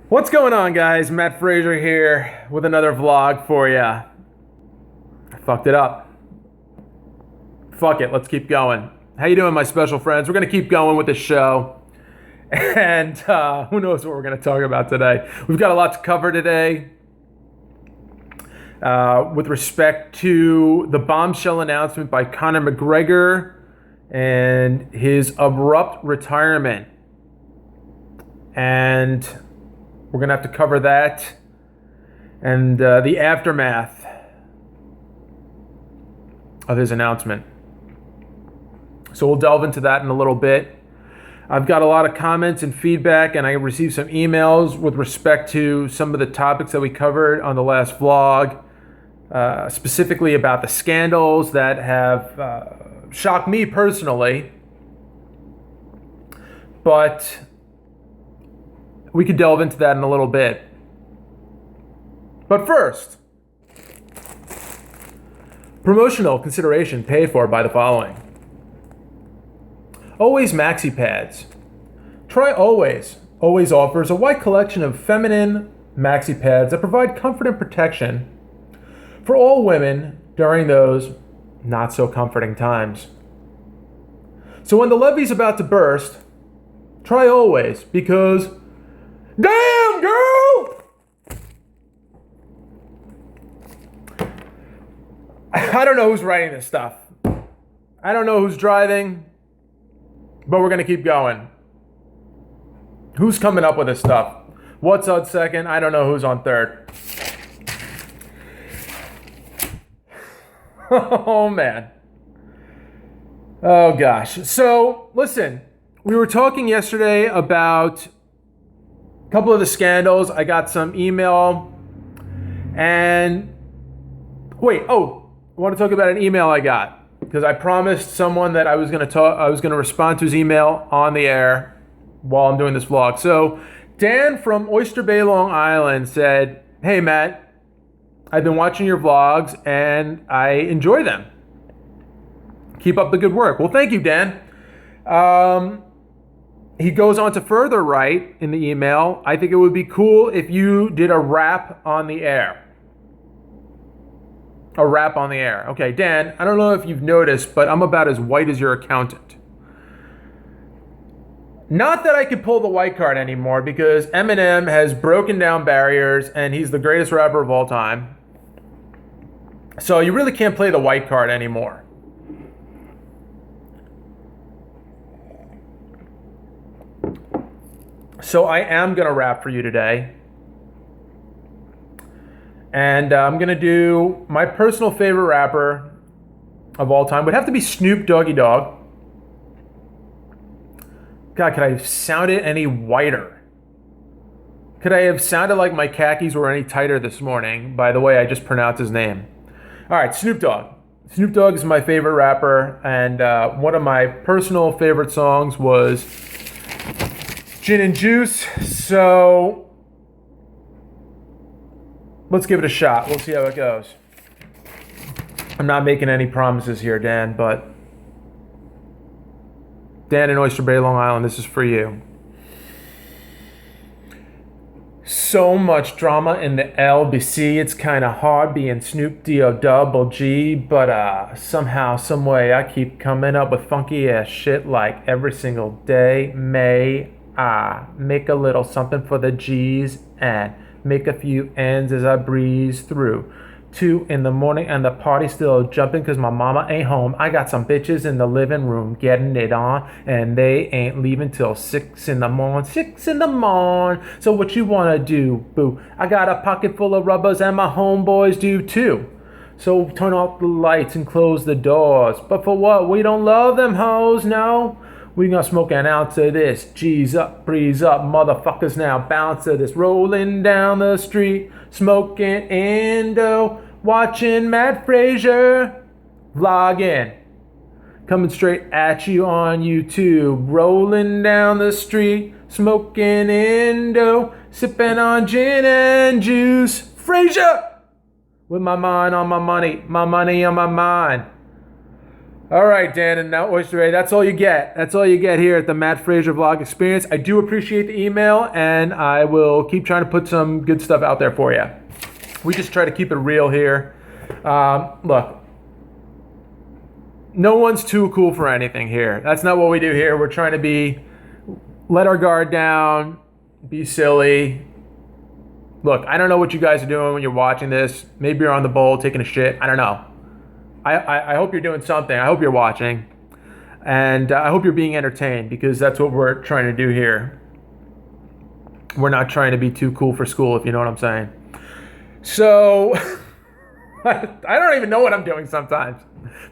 What's going on, guys? Matt Frazier here with another vlog for you. I fucked it up. Fuck it, let's keep going. How you doing, my special friends? We're gonna keep going with the show. And who knows what we're gonna talk about today. We've got a lot to cover today. With respect to the Bombshell announcement by Conor McGregor and his abrupt retirement. And we're going to have to cover that and the aftermath of his announcement. So we'll delve into that in a little bit. I've got a lot of comments and feedback, and I received some emails with respect to some of the topics that we covered on the last vlog, specifically about the scandals that have shocked me personally. But we could delve into that in a little bit. But first, promotional consideration paid for by the following. Always Maxi Pads. Try Always. Always offers a wide collection of feminine maxi pads that provide comfort and protection for all women during those not so comforting times. So when the levee's about to burst, try Always, because damn, girl! I don't know who's writing this stuff. I don't know who's driving, but we're going to keep going. Who's coming up with this stuff? What's on second? I don't know who's on third. Oh, man. Oh, gosh. So, listen, we were talking yesterday about a couple of the scandals. I got some email and I want to talk about an email I got because I promised someone that I was going to respond to his email on the air while I'm doing this vlog. So Dan from Oyster Bay, Long Island said, "Hey Matt, I've been watching your vlogs and I enjoy them. Keep up the good work." Well, thank you, Dan. He goes on to further write in the email, "I think it would be cool if you did a rap on the air." A rap on the air. Okay, Dan, I don't know if you've noticed, but I'm about as white as your accountant. Not that I could pull the white card anymore because Eminem has broken down barriers and he's the greatest rapper of all time. So you really can't play the white card anymore. So I am going to rap for you today. And I'm going to do my personal favorite rapper of all time. Would have to be Snoop Doggy Dogg. God, could I have sounded any whiter? Could I have sounded like my khakis were any tighter this morning by the way I just pronounced his name? All right, Snoop Dogg. Snoop Dogg is my favorite rapper. And one of my personal favorite songs was Gin and Juice. So let's give it a shot. We'll see how it goes. I'm not making any promises here, Dan, but Dan in Oyster Bay, Long Island, this is for you. So much drama in the LBC. It's kind of hard being Snoop D-O-double-G, but somehow, some way, I keep coming up with funky ass shit like every single day. May I make a little something for the G's and make a few ends as I breeze through. 2 in the morning and the party still jumping cause my mama ain't home. I got some bitches in the living room getting it on and they ain't leaving till 6 in the morning. 6 in the morning. So what you wanna do, boo? I got a pocket full of rubbers and my homeboys do too. So turn off the lights and close the doors. But for what? We don't love them hoes, no. We gonna smoke an ounce of this. G's up, breeze up, motherfuckers now bounce to this. Rolling down the street, smoking Indo, watching Matt Frazier vlogging. Coming straight at you on YouTube. Rolling down the street, smoking Indo, sipping on gin and juice. Frazier! With my mind on my money on my mind. All right, Dan and now Oyster Ray, that's all you get. That's all you get here at the Matt Fraser Vlog Experience. I do appreciate the email, and I will keep trying to put some good stuff out there for you. We just try to keep it real here. Look, no one's too cool for anything here. That's not what we do here. We're trying to let our guard down, be silly. Look, I don't know what you guys are doing when you're watching this. Maybe you're on the bowl taking a shit. I don't know. I hope you're doing something. I hope you're watching. And I hope you're being entertained, because that's what we're trying to do here. We're not trying to be too cool for school, if you know what I'm saying. So, I don't even know what I'm doing sometimes.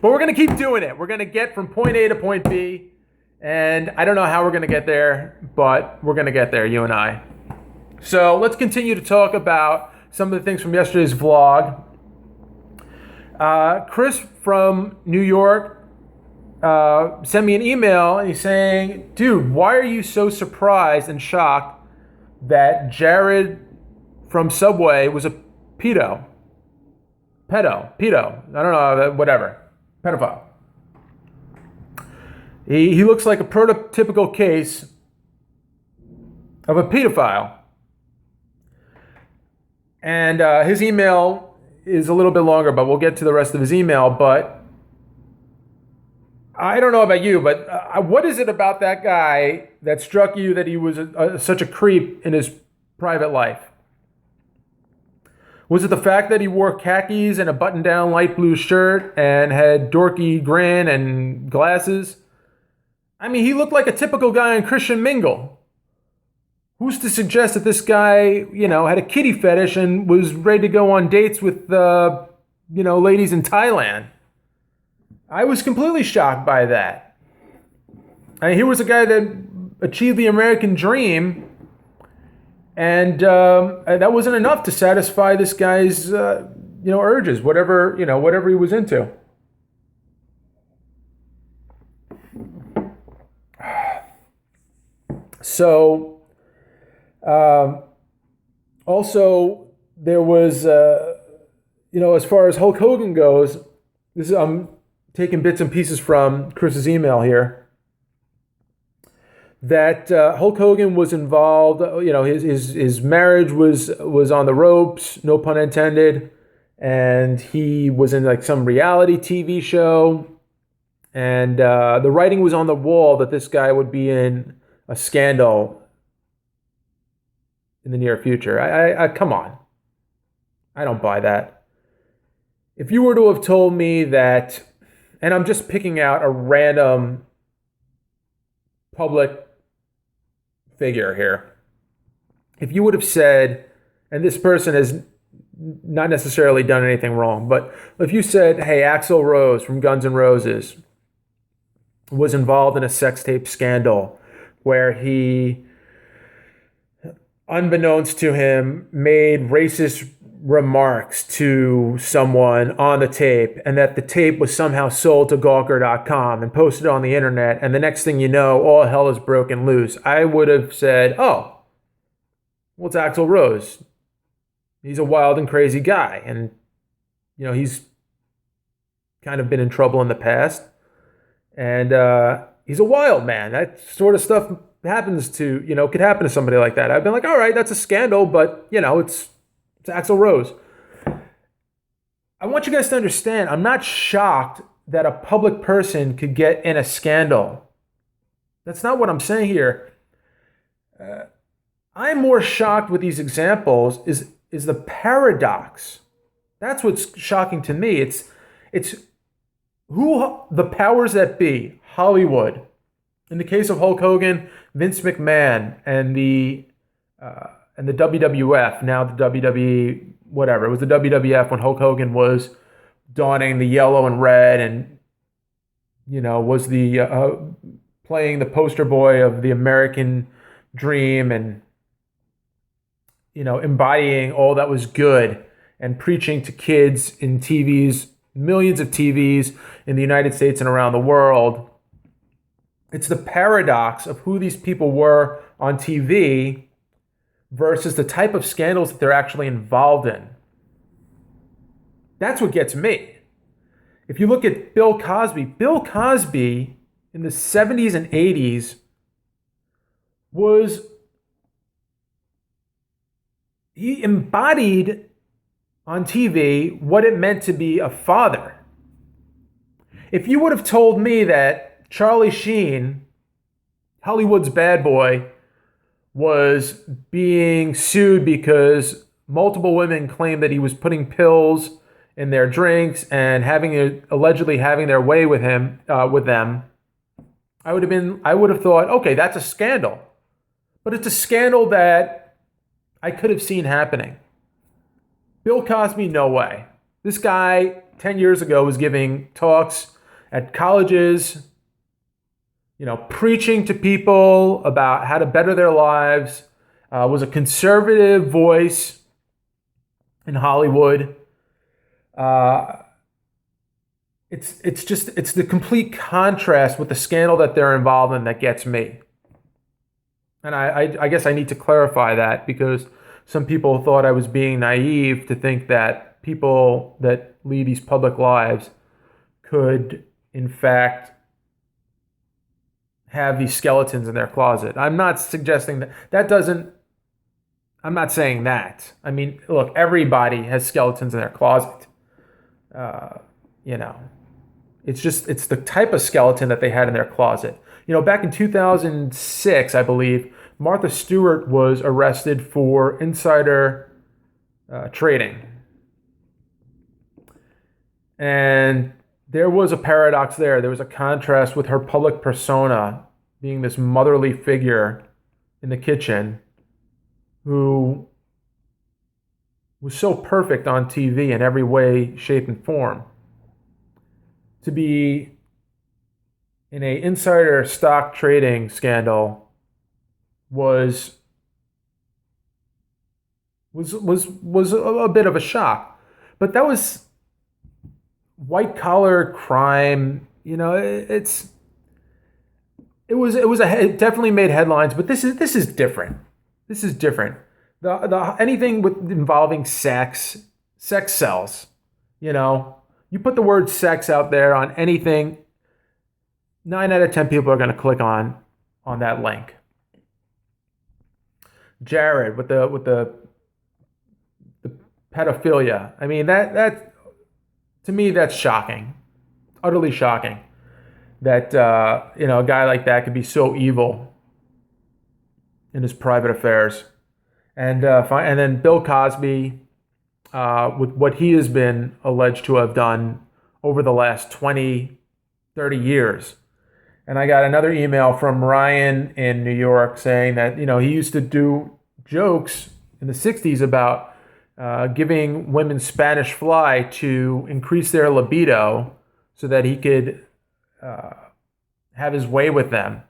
But we're going to keep doing it. We're going to get from point A to point B. And I don't know how we're going to get there, but we're going to get there, you and I. So let's continue to talk about some of the things from yesterday's vlog. Chris from New York sent me an email, and he's saying, dude, why are you so surprised and shocked that Jared from Subway was a pedo? I don't know, whatever. Pedophile. He looks like a prototypical case of a pedophile. And his email is a little bit longer, but we'll get to the rest of his email. But I don't know about you, but what is it about that guy that struck you that he was such a creep in his private life? Was it the fact that he wore khakis and a button-down light blue shirt and had dorky grin and glasses? I mean, he looked like a typical guy on Christian Mingle. Who's to suggest that this guy, had a kitty fetish and was ready to go on dates with, ladies in Thailand? I was completely shocked by that. I mean, here was a guy that achieved the American dream, and that wasn't enough to satisfy this guy's, urges, whatever he was into. So. Also, there was, as far as Hulk Hogan goes, I'm taking bits and pieces from Chris's email here, that Hulk Hogan was involved, his marriage was on the ropes, no pun intended, and he was in like some reality TV show, and the writing was on the wall that this guy would be in a scandal in the near future. I come on. I don't buy that. If you were to have told me that, and I'm just picking out a random public figure here. If you would have said, and this person has not necessarily done anything wrong, but if you said, hey, Axl Rose from Guns N' Roses was involved in a sex tape scandal where he, unbeknownst to him, made racist remarks to someone on the tape, and that the tape was somehow sold to Gawker.com and posted on the internet, and the next thing you know, all hell is broken loose, I would have said, oh, well, it's Axl Rose. He's a wild and crazy guy, and, he's kind of been in trouble in the past, and he's a wild man. That sort of stuff happens to, could happen to somebody like that. I've been like, all right, that's a scandal, but, it's Axl Rose. I want you guys to understand, I'm not shocked that a public person could get in a scandal. That's not what I'm saying here. I'm more shocked with these examples is the paradox. That's what's shocking to me. It's who the powers that be, Hollywood. In the case of Hulk Hogan, Vince McMahon and the WWF, now the WWE, whatever. It was the WWF when Hulk Hogan was donning the yellow and red and, was the playing the poster boy of the American dream and, embodying all that was good and preaching to kids in TVs, millions of TVs in the United States and around the world. It's the paradox of who these people were on TV versus the type of scandals that they're actually involved in. That's what gets me. If you look at Bill Cosby in the 70s and 80s was, he embodied on TV what it meant to be a father. If you would have told me that Charlie Sheen, Hollywood's bad boy, was being sued because multiple women claimed that he was putting pills in their drinks and allegedly having their way with them, I would have thought, okay, that's a scandal. But it's a scandal that I could have seen happening. Bill Cosby, no way. This guy 10 years ago was giving talks at colleges, preaching to people about how to better their lives, was a conservative voice in Hollywood. It's the complete contrast with the scandal that they're involved in that gets me. And I guess I need to clarify that because some people thought I was being naive to think that people that lead these public lives could, in fact, have these skeletons in their closet. I'm not suggesting I'm not saying that. I mean, look, everybody has skeletons in their closet. It's the type of skeleton that they had in their closet. Back in 2006, I believe, Martha Stewart was arrested for insider trading. And there was a paradox there. There was a contrast with her public persona being this motherly figure in the kitchen who was so perfect on TV in every way, shape, and form. To be in a insider stock trading scandal was a bit of a shock. But that was white collar crime. It definitely made headlines, but this is different. This is different. The anything involving sex sells. You put the word sex out there on anything, 9 out of 10 people are going to click on that link. Jared with the pedophilia. I mean, that to me, that's shocking, utterly shocking. That a guy like that could be so evil in his private affairs, and then Bill Cosby, with what he has been alleged to have done over the last 20, 30 years. And I got another email from Ryan in New York saying that he used to do jokes in the 60s about giving women Spanish fly to increase their libido so that he could have his way with them.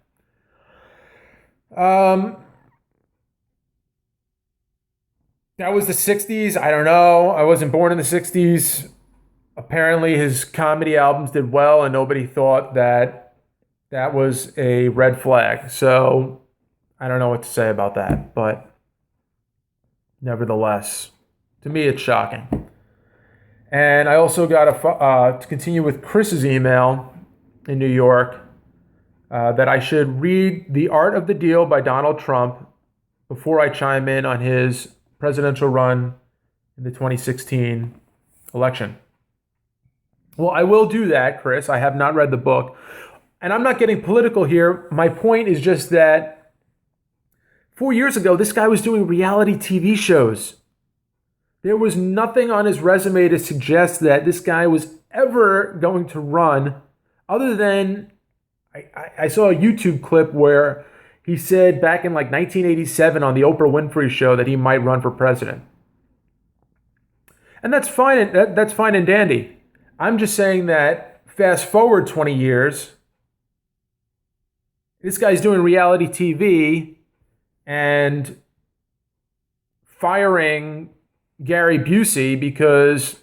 That was the 60s. I don't know. I wasn't born in the 60s. Apparently his comedy albums did well and nobody thought that was a red flag. So I don't know what to say about that. But nevertheless, to me, it's shocking. And I also got to continue with Chris's email in New York that I should read The Art of the Deal by Donald Trump before I chime in on his presidential run in the 2016 election. Well, I will do that, Chris. I have not read the book. And I'm not getting political here. My point is just that 4 years ago, this guy was doing reality TV shows. There was nothing on his resume to suggest that this guy was ever going to run, other than I saw a YouTube clip where he said back in 1987 on the Oprah Winfrey Show that he might run for president. And that's fine. That's fine and dandy. I'm just saying that fast forward 20 years, this guy's doing reality TV and firing Gary Busey because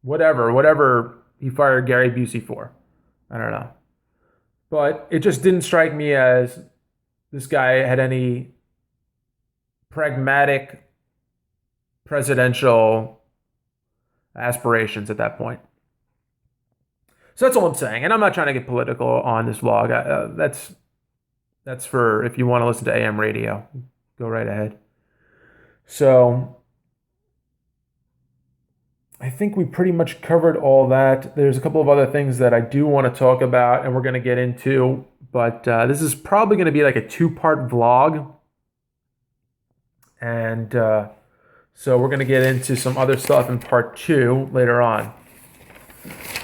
whatever he fired Gary Busey for. I don't know. But it just didn't strike me as this guy had any pragmatic presidential aspirations at that point. So that's all I'm saying. And I'm not trying to get political on this vlog. That's for if you want to listen to AM radio. Go right ahead. So I think we pretty much covered all that. There's a couple of other things that I do want to talk about and we're going to get into. But this is probably going to be like a 2-part vlog. And so we're going to get into some other stuff in part 2 later on.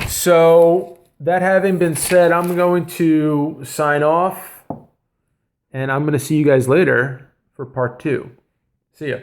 So that having been said, I'm going to sign off. And I'm going to see you guys later for part 2. See ya.